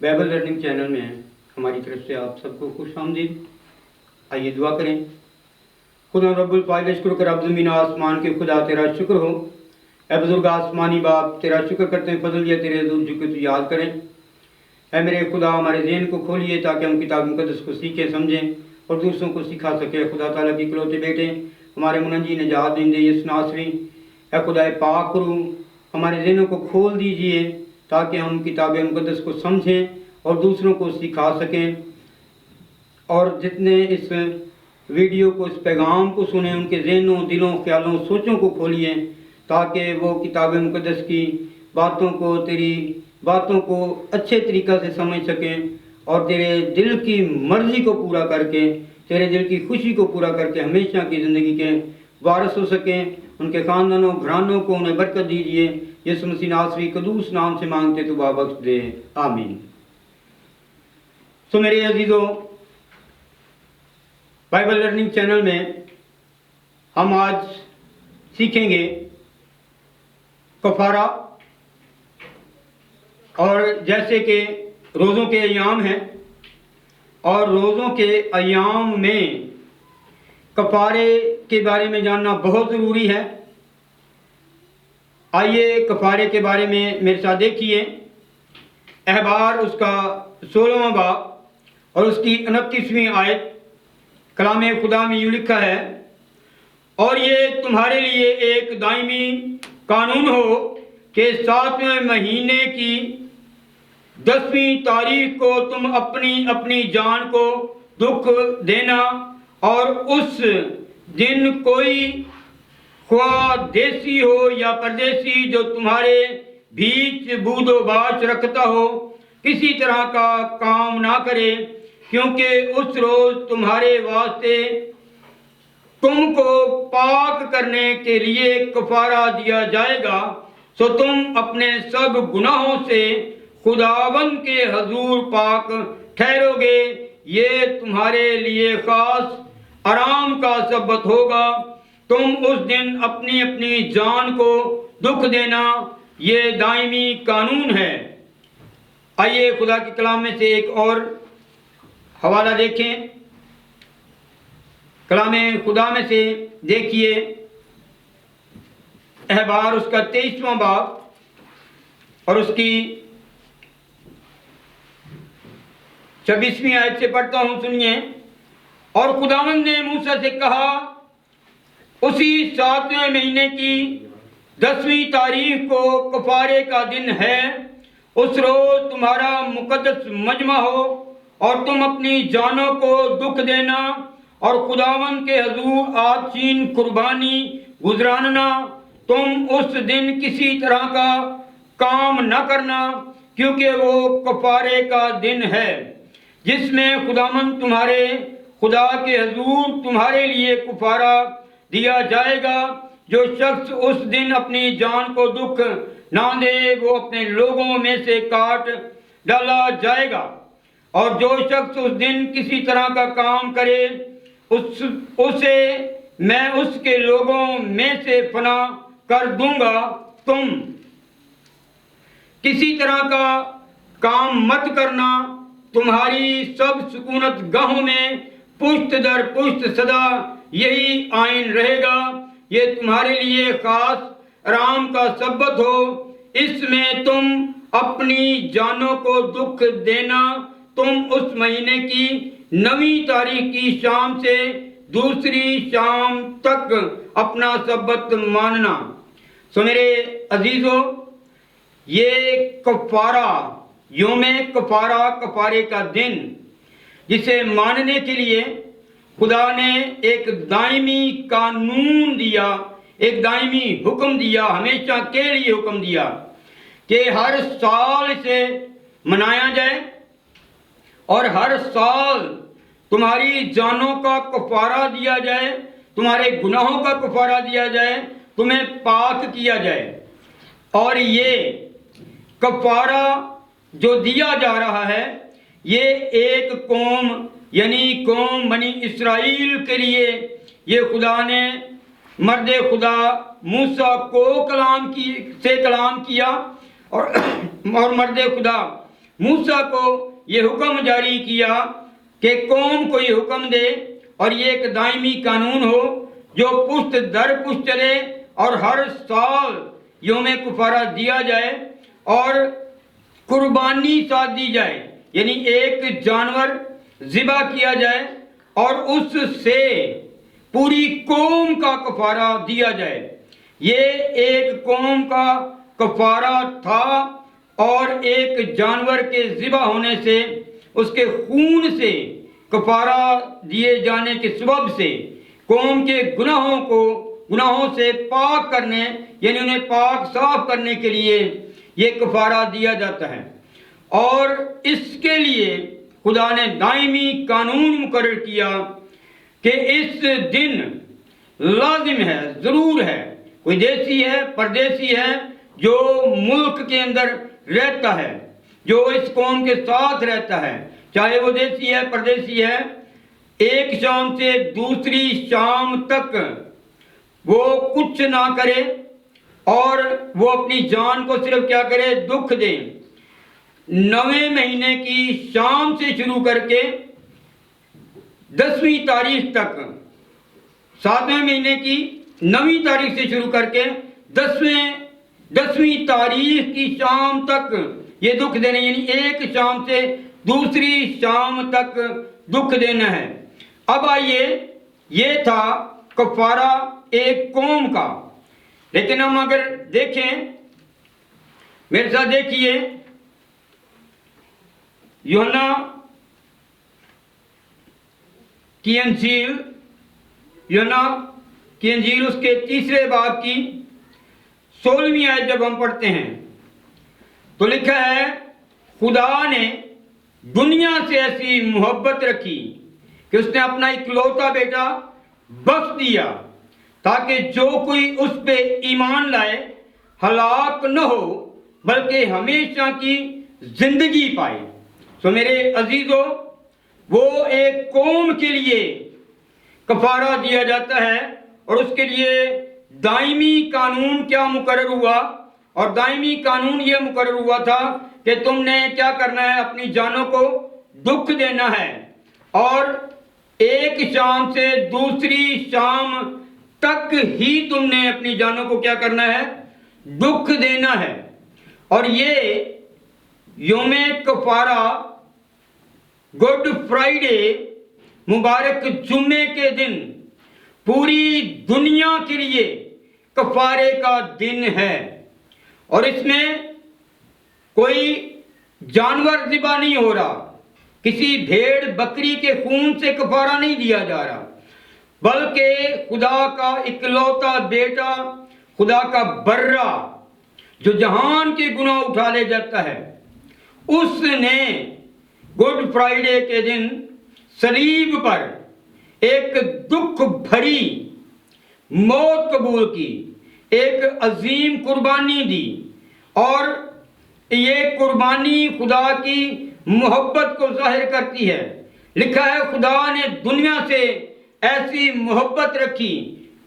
Bible learning channel میں ہماری طرف سے آپ سب کو خوش آمدید۔ آئیے دعا کریں۔ خدا رب الفائز شکر کر رب زمین آسمان کے خدا تیرا شکر ہو۔ اے بزرگ آسمانی باپ تیرا شکر کرتے ہیں، فضل یا تیرے حضور جھکے تو یاد کریں۔ اے میرے خدا ہمارے ذہن کو کھولیے تاکہ ہم کتاب مقدس کو سیکھیں سمجھیں اور دوسروں کو سکھا سکے۔ خدا تعالیٰ کی اکلوتے بیٹے ہمارے منجی نجات دہندے یسوع ناصری، اے خدا پاک روح ہمارے ذہنوں کو کھول دیجئے تاکہ ہم کتاب مقدس کو سمجھیں اور دوسروں کو سکھا سکیں، اور جتنے اس ویڈیو کو اس پیغام کو سنیں ان کے ذہنوں دلوں خیالوں سوچوں کو کھولیے تاکہ وہ کتاب مقدس کی باتوں کو تیری باتوں کو اچھے طریقہ سے سمجھ سکیں اور تیرے دل کی مرضی کو پورا کر کے تیرے دل کی خوشی کو پورا کر کے ہمیشہ کی زندگی کے وارث ہو سکیں۔ ان کے خاندانوں گھرانوں کو انہیں برکت دیجیے، یسوع مسیح ناصری قدوس نام سے مانگتے تو بخش دے، آمین۔ میرے عزیزوں، بائبل لرننگ چینل میں ہم آج سیکھیں گے کفارہ، اور جیسے کہ روزوں کے ایام ہیں اور روزوں کے ایام میں کفارے کے بارے میں جاننا بہت ضروری ہے۔ آئیے کفارے کے بارے میں میرے ساتھ دیکھیے احبار اس کا 16واں باب اور اس کی 29ویں آیت۔ کلام خدا میں یوں لکھا ہے، اور یہ تمہارے لیے ایک دائمی قانون ہو کہ 7ویں مہینے کی 10ویں تاریخ کو تم اپنی اپنی جان کو دکھ دینا، اور اس دن کوئی خواہ دیسی ہو یا پردیسی جو تمہارے بیچ بود و باش رکھتا ہو کسی طرح کا کام نہ کرے، کیونکہ اس روز تمہارے واسطے تم کو پاک کرنے کے لیے کفارہ دیا جائے گا، سو تم اپنے سب گناہوں سے خداوند کے حضور پاک ٹھہرو گے۔ یہ تمہارے لیے خاص آرام کا سبت ہوگا، تم اس دن اپنی اپنی جان کو دکھ دینا، یہ دائمی قانون ہے۔ آئیے خدا کے کلام میں سے ایک اور حوالہ دیکھیں۔ کلام خدا میں سے دیکھیے احبار اس کا 23واں باب اور اس کی 26ویں آیت سے پڑھتا ہوں، سنیے۔ اور خداوند نے موسیٰ سے کہا، اسی 7ویں مہینے کی 10ویں تاریخ کو کفارے کا دن ہے، اس روز تمہارا مقدس مجمع ہو اور تم اپنی جانوں کو دکھ دینا اور خداوند کے حضور آتشین قربانی گزراننا۔ تم اس دن کسی طرح کا کام نہ کرنا، کیونکہ وہ کفارے کا دن ہے جس میں خداوند تمہارے خدا کے حضور تمہارے لیے کفارہ دیا جائے گا۔ جو شخص اس دن اپنی جان کو دکھ نہ دے وہ اپنے لوگوں میں سے کاٹ ڈالا جائے گا، اور جو شخص اس دن کسی طرح کا کام کرے اسے میں اس کے لوگوں میں سے فنا کر دوں گا۔ تم کسی طرح کا کام مت کرنا، تمہاری سب سکونت گاہوں میں پشت در پشت سدا یہی آئین رہے گا۔ یہ تمہارے لیے خاص آرام کا سبت ہو، اس میں تم اپنی جانوں کو دکھ دینا۔ تم اس مہینے کی 9ویں تاریخ کی شام سے دوسری شام تک اپنا سبت ماننا۔ میرے عزیزو، یہ کفارہ، یوم کفارہ، کفارے کا دن، جسے ماننے کے لیے خدا نے ایک دائمی قانون دیا، ایک دائمی حکم دیا، ہمیشہ کے لیے حکم دیا کہ ہر سال اسے منایا جائے، اور ہر سال تمہاری جانوں کا کفارہ دیا جائے، تمہارے گناہوں کا کفارہ دیا جائے، تمہیں پاک کیا جائے۔ اور یہ کفارہ جو دیا جا رہا ہے یہ ایک قوم یعنی قوم بنی اسرائیل کے لیے یہ خدا نے مرد خدا موسیٰ کو کلام کیا اور مرد خدا موسیٰ کو یہ حکم جاری کیا کہ قوم کو یہ حکم دے اور یہ ایک دائمی قانون ہو جو پشت در پشت چلے اور ہر سال یوم کفارہ دیا جائے اور قربانی ساتھ دی جائے، یعنی ایک جانور ذبح کیا جائے اور اس سے پوری قوم کا کفارہ دیا جائے۔ یہ ایک قوم کا کفارہ تھا اور ایک جانور کے ذبح ہونے سے، اس کے خون سے کفارہ دیے جانے کے سبب سے قوم کے گناہوں سے پاک کرنے، یعنی انہیں پاک صاف کرنے کے لیے یہ کفارہ دیا جاتا ہے۔ اور اس کے لیے خدا نے دائمی قانون مقرر کیا کہ اس دن لازم ہے، ضرور ہے، کوئی دیسی ہے، پردیسی ہے جو ملک کے اندر رہتا ہے، جو اس قوم کے ساتھ رہتا ہے، چاہے وہ دیسی ہے، پردیسی ہے، ایک شام سے دوسری شام تک وہ کچھ نہ کرے اور وہ اپنی جان کو صرف کیا کرے، دکھ دے۔ 9ویں مہینے کی شام سے شروع کر کے 10ویں تاریخ تک، 7ویں مہینے کی 9ویں تاریخ سے شروع کر کے 10ویں تاریخ کی شام تک یہ دکھ دینا، یعنی ایک شام سے دوسری شام تک دکھ دینا ہے۔ اب آئیے، یہ تھا کفارہ ایک قوم کا، لیکن ہم اگر دیکھیں، میرے ساتھ دیکھیے یوحنا کی انجیل، یوحنا کی انجیل اس کے 3 باب کی 16ویں آیت جب ہم پڑھتے ہیں تو لکھا ہے، خدا نے دنیا سے ایسی محبت رکھی کہ اس نے اپنا اکلوتا بیٹا بخش دیا تاکہ جو کوئی اس پہ ایمان لائے ہلاک نہ ہو بلکہ ہمیشہ کی زندگی پائے۔ سو میرے عزیزو، وہ ایک قوم کے لیے کفارہ دیا جاتا ہے اور اس کے لیے دائمی قانون کیا مقرر ہوا، اور دائمی قانون یہ مقرر ہوا تھا کہ تم نے کیا کرنا ہے، اپنی جانوں کو دکھ دینا ہے اور ایک شام سے دوسری شام تک ہی تم نے اپنی جانوں کو کیا کرنا ہے، دکھ دینا ہے۔ اور یہ یوم کفارہ گڈ فرائیڈے، مبارک جمعے کے دن، پوری دنیا کے لیے کفارے کا دن ہے، اور اس میں کوئی جانور ذبح نہیں ہو رہا، کسی بھیڑ بکری کے خون سے کفارہ نہیں دیا جا رہا، بلکہ خدا کا اکلوتا بیٹا، خدا کا برہ جو جہان کے گناہ اٹھا لے جاتا ہے، اس نے گڈ فرائیڈے کے دن صلیب پر ایک دکھ بھری موت قبول کی، ایک عظیم قربانی دی، اور یہ قربانی خدا کی محبت کو ظاہر کرتی ہے۔ لکھا ہے، خدا نے دنیا سے ایسی محبت رکھی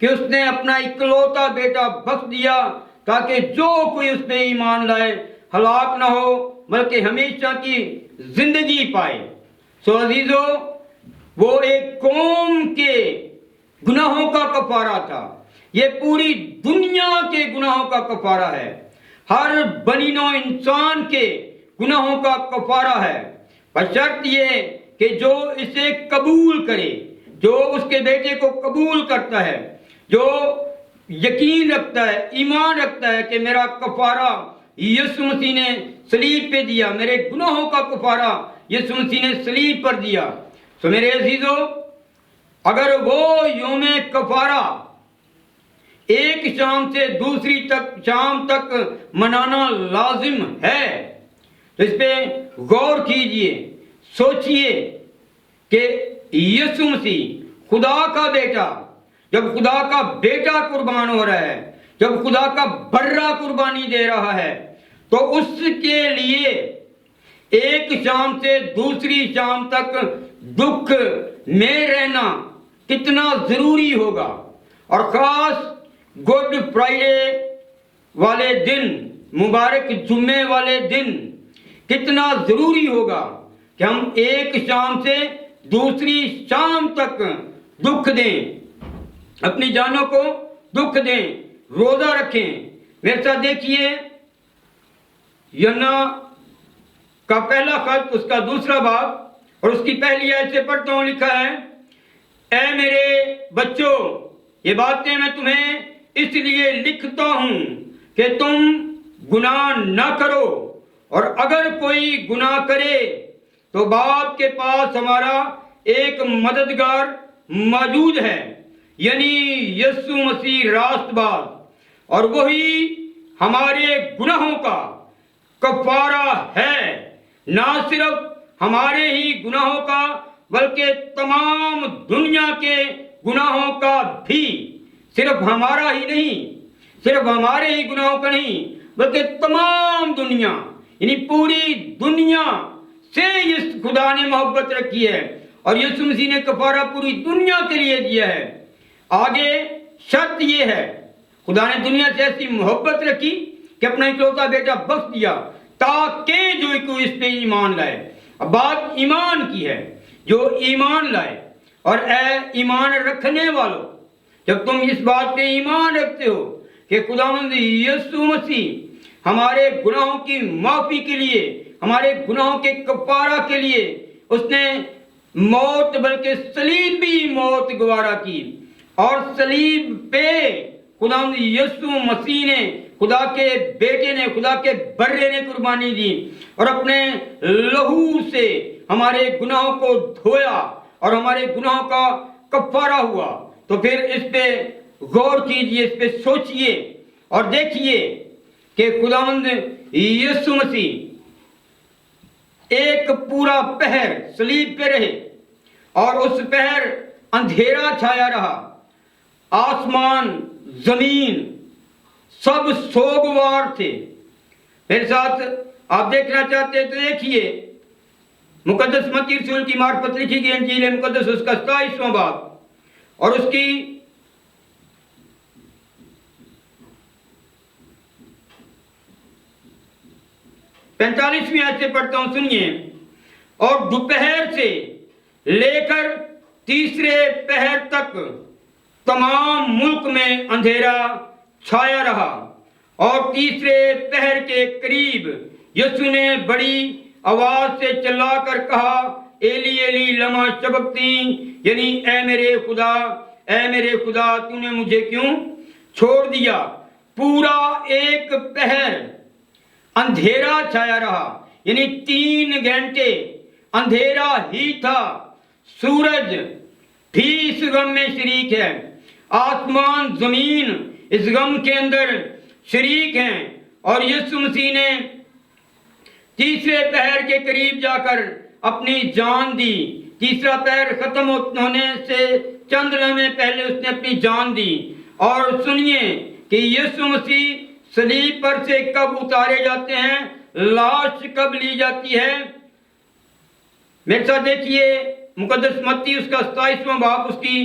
کہ اس نے اپنا اکلوتا بیٹا بخش دیا تاکہ جو کوئی اس پہ ایمان لائے ہلاک نہ ہو بلکہ ہمیشہ کی زندگی پائے۔ سو عزیزو، وہ ایک قوم کے گناہوں کا کفارہ تھا، یہ پوری دنیا کے گناہوں کا کفارہ ہے، ہر بنی نوع انسان کے گناہوں کا کفارہ ہے، بشرط یہ کہ جو اسے قبول کرے، جو اس کے بیٹے کو قبول کرتا ہے، جو یقین رکھتا ہے، ایمان رکھتا ہے کہ میرا کفارہ یسوع مسیح نے صلیب پہ دیا، میرے گناہوں کا کفارہ یسوع مسیح نے صلیب پر دیا۔ تو میرے عزیزو، اگر وہ یوم کفارہ ایک شام سے دوسری شام تک منانا لازم ہے تو اس پہ غور کیجئے، سوچئے کہ یسوع مسیح خدا کا بیٹا، جب خدا کا بیٹا قربان ہو رہا ہے، جب خدا کا برہ قربانی دے رہا ہے، تو اس کے لیے ایک شام سے دوسری شام تک دکھ میں رہنا کتنا ضروری ہوگا، اور خاص گڈ فرائیڈے والے دن، مبارک جمعے والے دن کتنا ضروری ہوگا کہ ہم ایک شام سے دوسری شام تک دکھ دیں، اپنی جانوں کو دکھ دیں، روزہ رکھیں۔ میرے ساتھ دیکھیے یوحنا کا پہلا خط، اس کا دوسرا باب اور اس کی پہلی آیت سے پڑھتا ہوں، لکھا ہے، اے میرے بچوں، یہ باتیں میں تمہیں اس لیے لکھتا ہوں کہ تم گناہ نہ کرو، اور اگر کوئی گناہ کرے تو باپ کے پاس ہمارا ایک مددگار موجود ہے، یعنی یسوع مسیح راست باز، اور وہی ہمارے گناہوں کا کفارہ ہے، نہ صرف ہمارے ہی گناہوں کا بلکہ تمام دنیا کے گناہوں کا بھی، صرف ہمارا ہی نہیں، صرف ہمارے ہی گناہوں کا نہیں بلکہ تمام دنیا، یعنی پوری دنیا سے اس خدا نے محبت رکھی ہے، اور یسوع مسیح نے کفارہ پوری دنیا کے لیے دیا ہے۔ آگے شرط یہ ہے، خدا نے دنیا سے ایسی محبت رکھی کہ اپنا اکلوتا بیٹا بخش دیا تاکہ جو کوئی اس پہ ایمان لائے۔ اب بات ایمان کی ہے، جو ایمان لائے۔ اور اے ایمان رکھنے والوں، جب تم اس بات پہ ایمان رکھتے ہو کہ خداوند یسوع مسیح ہمارے گناہوں کی معافی کے لیے، ہمارے گناہوں کے کفارہ کے لیے اس نے موت، بلکہ صلیبی موت گوارا کی، اور صلیب پہ خداوند یسوع مسیح نے، خدا کے بیٹے نے، خدا کے برے نے قربانی دی اور اپنے لہو سے ہمارے گناہوں کو دھویا اور ہمارے گناہوں کا کفارہ ہوا۔ تو پھر اس پہ غور کیجئے، اس پہ سوچئے اور دیکھیے کہ خداوند یسوع مسیح ایک پورا پہر صلیب پہ رہے، اور اس پہر اندھیرا چھایا رہا، آسمان زمین سب سوگوار تھے۔ میرے ساتھ آپ دیکھنا چاہتے ہیں تو دیکھیے مقدس متی رسول کی معرفت لکھی گئی انجیل مقدس، اس کا 27واں باب اور اس کی 45ویں آیت سے پڑھتا ہوں، سنیے، اور دوپہر سے لے کر تیسرے پہر تک تمام ملک میں اندھیرا چھایا رہا، اور تیسرے پہر کے قریب یسوع نے بڑی آواز سے چلا کر کہا، ایلی ایلی لما شبقتنی، یعنی اے میرے خدا، اے میرے خدا، تو نے مجھے کیوں چھوڑ دیا۔ پورا ایک پہر اندھیرا چھایا رہا، یعنی 3 گھنٹے اندھیرا ہی تھا۔ سورج بھی اس غم میں شریک ہے، آسمان زمین اس غم کے اندر شریک ہیں، اور یسوع مسیح نے تیسرے پہر کے قریب جا کر اپنی جان دی۔ تیسرا پہر ختم ہونے سے چند لمحے پہلے اس نے اپنی جان دی۔ اور سنیے کہ یسوع مسیح صلیب پر سے کب اتارے جاتے ہیں، لاش کب لی جاتی ہے۔ میرے ساتھ دیکھیے مقدس متی اس کا 27واں باب، اس کی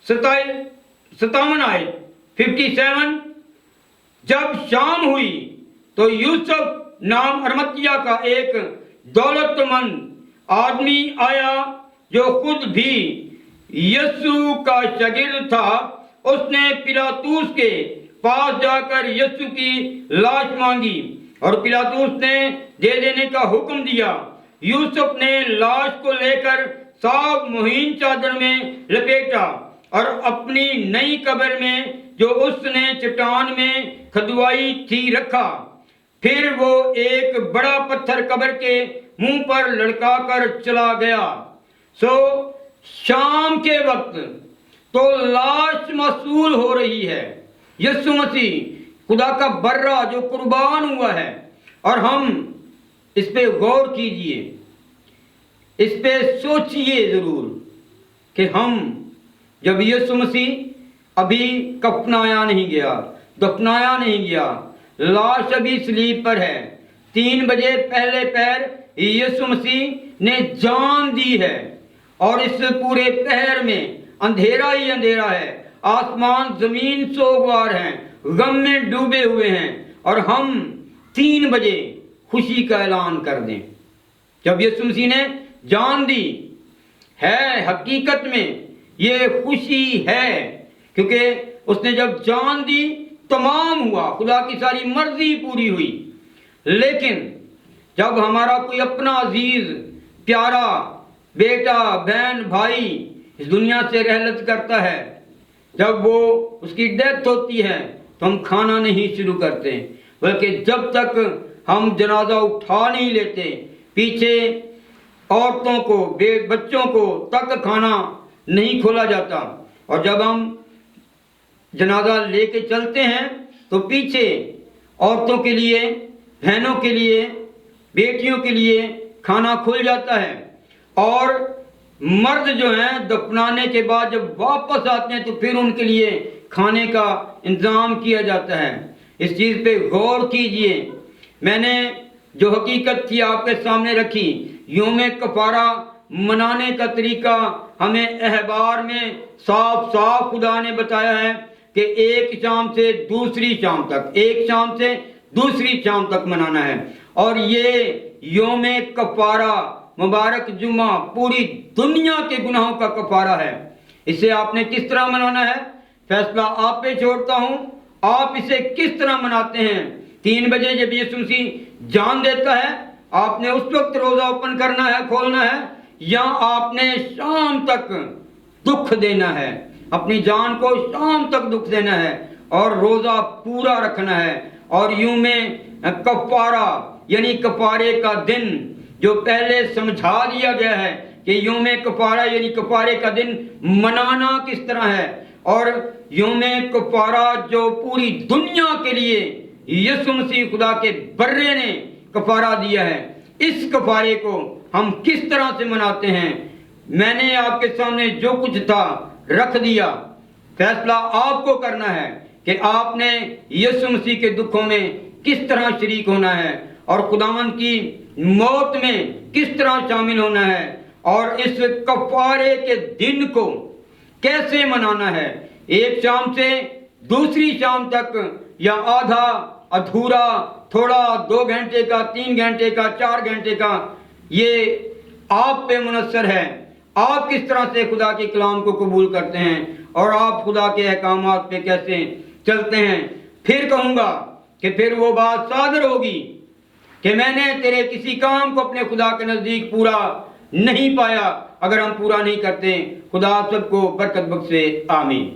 57 آیت 57، جب شام ہوئی تو یوسف نام ارمتیا کا ایک دولت مند آدمی آیا جو خود بھی یسوع کا شاگرد تھا۔ اس نے پلاطوس کے پاس جا کر یسوع کی لاش مانگی اور پلاطوس نے دے دینے کا حکم دیا۔ یوسف نے لاش کو لے کر صاف مہین چادر میں لپیٹا اور اپنی نئی قبر میں جو اس نے چٹان میں کھدوائی تھی رکھا۔ پھر وہ ایک بڑا پتھر قبر کے منہ پر لڑکا کر چلا گیا۔ شام کے وقت تو لاش موصول ہو رہی ہے، یسوع مسیح خدا کا برہ جو قربان ہوا ہے، اور ہم اس پہ غور کیجئے، اس پہ سوچئے ضرور کہ ہم جب یسوع مسیح ابھی کفنایا نہیں گیا، دفنایا نہیں گیا، لاش ابھی صلیب پر ہے، 3 بجے پہلے پہر یسوع مسیح نے جان دی ہے، اور اس پورے پہر میں اندھیرا ہی اندھیرا ہے، آسمان زمین سوگوار ہیں، غم میں ڈوبے ہوئے ہیں، اور ہم 3 بجے خوشی کا اعلان کر دیں۔ جب یسوع مسیح نے جان دی ہے، حقیقت میں یہ خوشی ہے، کیونکہ اس نے جب جان دی تمام ہوا، خدا کی ساری مرضی پوری ہوئی۔ لیکن جب ہمارا کوئی اپنا عزیز پیارا بیٹا، بہن، بھائی اس دنیا سے رحلت کرتا ہے، جب وہ اس کی ڈیتھ ہوتی ہے تو ہم کھانا نہیں شروع کرتے، بلکہ جب تک ہم جنازہ اٹھا نہیں لیتے، پیچھے عورتوں کو، بچوں کو تک کھانا نہیں کھولا جاتا۔ اور جب ہم جنازہ لے کے چلتے ہیں تو پیچھے عورتوں کے لیے، بہنوں کے لیے، بیٹیوں کے لیے کھانا کھل جاتا ہے، اور مرد جو ہیں دفنانے کے بعد جب واپس آتے ہیں تو پھر ان کے لیے کھانے کا انتظام کیا جاتا ہے۔ اس چیز پہ غور کیجئے۔ میں نے جو حقیقت تھی آپ کے سامنے رکھی۔ یوم کفارہ منانے کا طریقہ ہمیں احبار میں صاف صاف خدا نے بتایا ہے کہ ایک شام سے دوسری شام تک، ایک شام سے دوسری شام تک منانا ہے۔ اور یہ یوم کفارہ مبارک جمعہ پوری دنیا کے گناہوں کا کفارہ ہے۔ اسے آپ نے کس طرح منانا ہے، فیصلہ آپ پہ چھوڑتا ہوں۔ آپ اسے کس طرح مناتے ہیں؟ 3 بجے جب یسوع مسیح جان دیتا ہے، آپ نے اس وقت روزہ اوپن کرنا ہے، کھولنا ہے، یا آپ نے شام تک دکھ دینا ہے، اپنی جان کو شام تک دکھ دینا ہے اور روزہ پورا رکھنا ہے؟ اور یوم کفارہ یعنی کفارے کا دن جو پہلے سمجھا دیا گیا ہے کہ یوم کفارہ یعنی کفارے کا دن منانا کس طرح ہے، اور یوم کفارہ جو پوری دنیا کے لیے یسوع مسیح خدا کے برے نے کفارہ دیا ہے، اس کفارے کو ہم کس طرح سے مناتے ہیں؟ میں نے آپ کے سامنے جو کچھ تھا رکھ دیا۔ فیصلہ آپ کو کرنا ہے کہ آپ نے یسوع مسیح کے دکھوں میں کس طرح شریک ہونا ہے، اور خداوند کی موت میں کس طرح شامل ہونا ہے، اور اس کفارے کے دن کو کیسے منانا ہے، ایک شام سے دوسری شام تک، یا آدھا، ادھورا، تھوڑا، 2 گھنٹے کا، 3 گھنٹے کا، 4 گھنٹے کا، یہ آپ پہ منحصر ہے۔ آپ کس طرح سے خدا کے کلام کو قبول کرتے ہیں، اور آپ خدا کے احکامات پہ کیسے چلتے ہیں۔ پھر کہوں گا کہ پھر وہ بات صادر ہوگی کہ میں نے تیرے کسی کام کو اپنے خدا کے نزدیک پورا نہیں پایا، اگر ہم پورا نہیں کرتے۔ خدا سب کو برکت بخشے، آمین۔